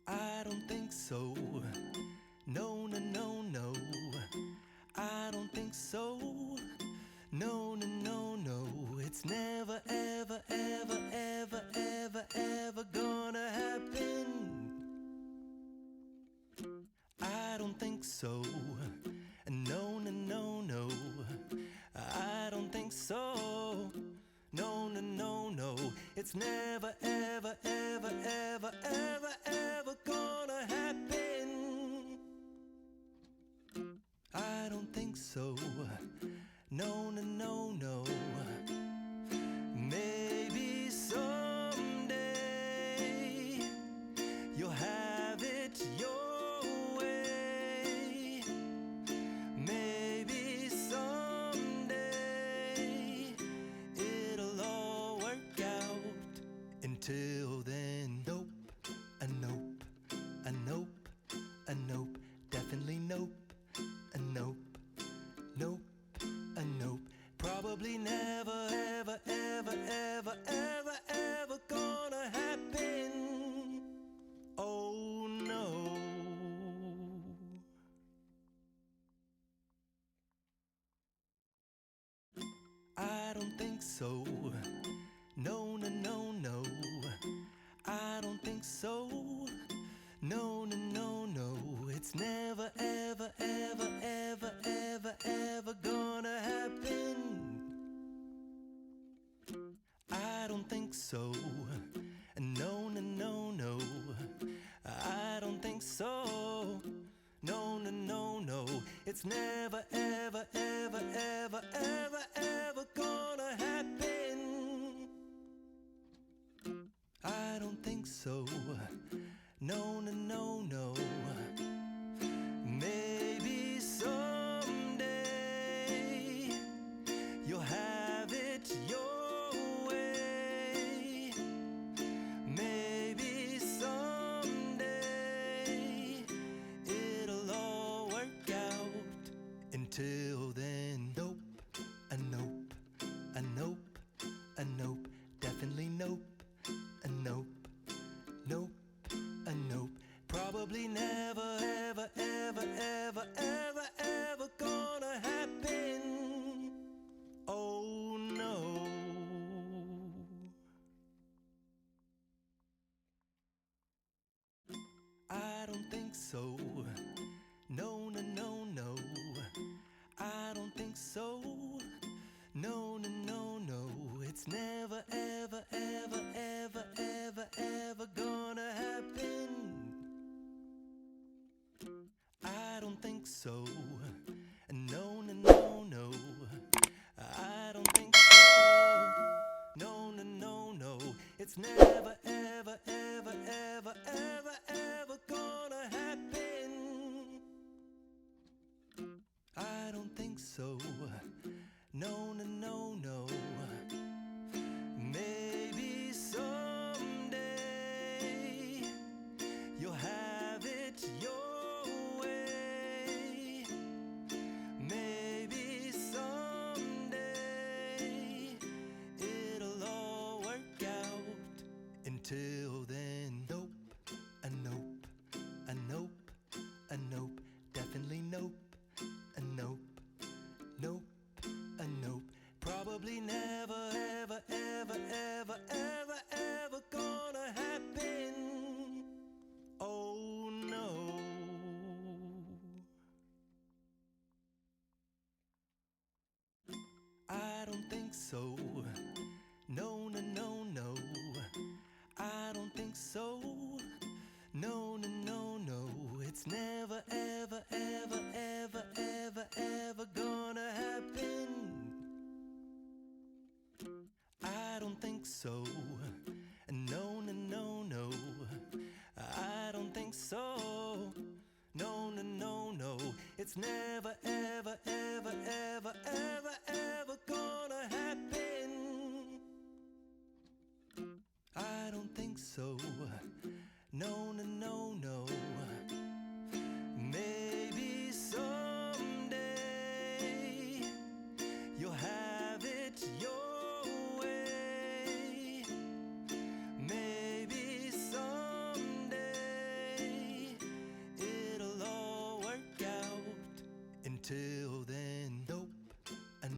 I don't think so. No, no, no, no. I don't think so. No, no, no, no. It's never, ever, ever, ever, ever, ever gonna happen. I don't think so. No, no, no, no. I don't think so. No, no, no, no. It's never, ever, ever, ever, ever, ever gonna happen. I don't think so. No, no, no, no. Maybe someday you'll have it your way. Maybe someday it'll all work out. Until then, nope, a nope, a nope, a nope, definitely nope, a nope, nope, a nope. Probably never, ever, ever, ever, ever, ever gonna happen. Oh no. I don't think so. No, no, no, no. I don't think so. No, no, no, no. It's never, ever, ever, ever, ever, ever gonna happen. I don't think so. No, no, no, no. I don't think so. No, no, no, no. It's never, ever, ever, ever, ever, ever gonna happen. I don't think so. No, no, no, no. Maybe someday you'll have it your way. Maybe someday it'll all work out. Until then, nope, a nope, a nope, a nope, definitely nope, a nope, nope, a nope. Probably never, ever, ever, ever, ever, ever gonna happen. Oh no. I don't think so. No, no, no, no. I don't think so. No, no, no, no. It's never, ever, ever, ever, ever, ever gonna happen. I don't think so. No, no, no, no. I don't think so. No, no, no, no. It's never, ever, ever, ever, ever, ever gonna happen. I don't think so. No, no, no, no. Maybe someday you'll have it your way. Maybe someday it'll all work out. Until then, nope, a nope, a nope, a nope, definitely nope, a nope, nope, a nope. Probably never, ever, ever, ever, ever, ever gonna happen. Oh no. I don't think so. No, no, no, no. I don't think so. No, no, no, no. It's never, ever, ever, ever, ever, ever gonna happen. I don't think so. No, no, no, no. I don't think so. No, no, no, no. It's never, ever, ever, ever, ever, ever gonna happen. I don't think so. No, no, no, no. Maybe someday you'll have it your way. Maybe someday Until then,